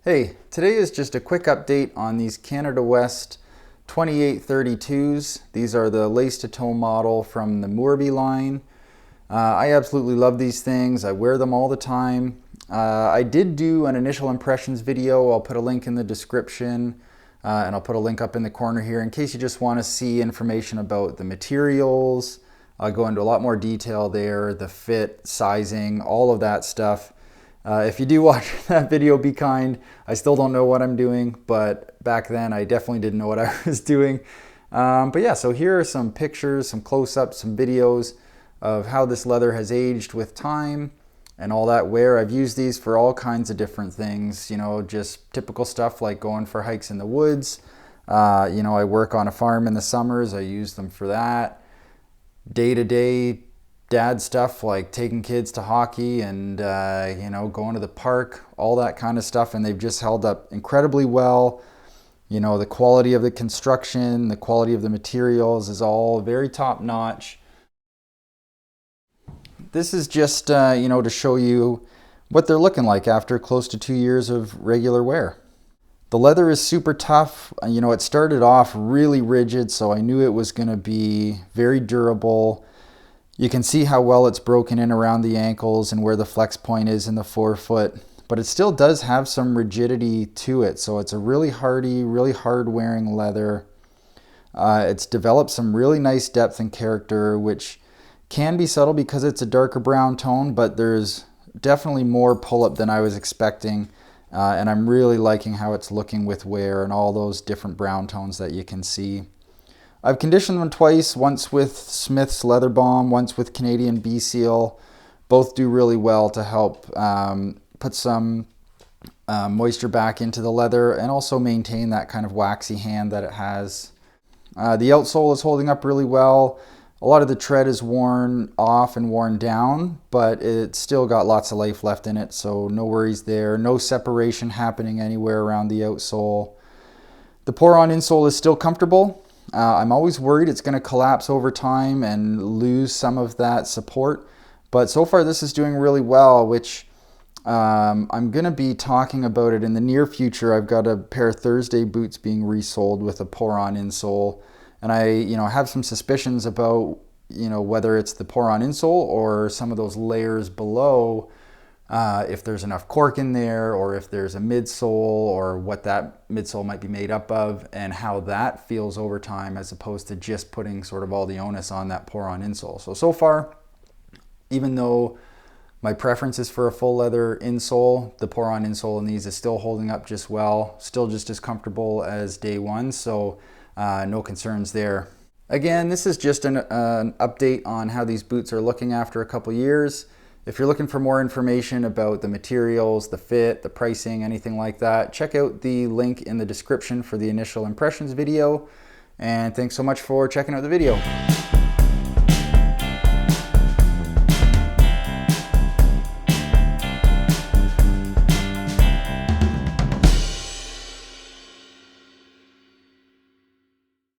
Hey, today is just a quick update on these Canada West 2832s. These are the lace-to-toe model from the Moorby line. I absolutely love these things. I wear them all the time. I did do an initial impressions video. I'll put a link in the description and I'll put a link up in the corner here in case you just want to see information about the materials. I'll go into a lot more detail there, the fit, sizing, all of that stuff. If you do watch that video, be kind. I still don't know what I'm doing, but back then I definitely didn't know what I was doing. But yeah, so here are some pictures, some close-ups, some videos of how this leather has aged with time and all that wear. I've used these for all kinds of different things, you know, just typical stuff like going for hikes in the woods. I work on a farm in the summers. I use them for that. Day-to-day dad stuff like taking kids to hockey and going to the park, all that kind of stuff, and they've just held up incredibly well. You know, the quality of the construction, the quality of the materials is all very top notch. This is just to show you what they're looking like after close to 2 years of regular wear. The leather is super tough. It started off really rigid, so I knew it was going to be very durable. You can see how well it's broken in around the ankles and where the flex point is in the forefoot, but it still does have some rigidity to it. So it's a really hardy, really hard wearing leather. It's developed some really nice depth and character, which can be subtle because it's a darker brown tone, but there's definitely more pull-up than I was expecting. And I'm really liking how it's looking with wear and all those different brown tones that you can see. I've conditioned them twice, once with Smith's Leather Balm, once with Canadian Bee Seal. Both do really well to help put some moisture back into the leather and also maintain that kind of waxy hand that it has. The outsole is holding up really well. A lot of the tread is worn off and worn down, but it's still got lots of life left in it, so no worries there. No separation happening anywhere around the outsole. The pour-on insole is still comfortable. I'm always worried it's going to collapse over time and lose some of that support, but so far this is doing really well, which I'm going to be talking about it in the near future. I've got a pair of Thursday boots being resold with a pour-on insole, and I have some suspicions about whether it's the pour-on insole or some of those layers below. If there's enough cork in there, or if there's a midsole, or what that midsole might be made up of, and how that feels over time, as opposed to just putting sort of all the onus on that pour-on insole. So far, even though my preference is for a full leather insole, the pour-on insole in these is still holding up just well, still just as comfortable as day one, so no concerns there. Again, this is just an update on how these boots are looking after a couple years. If you're looking for more information about the materials, the fit, the pricing, anything like that, check out the link in the description for the initial impressions video. And thanks so much for checking out the video.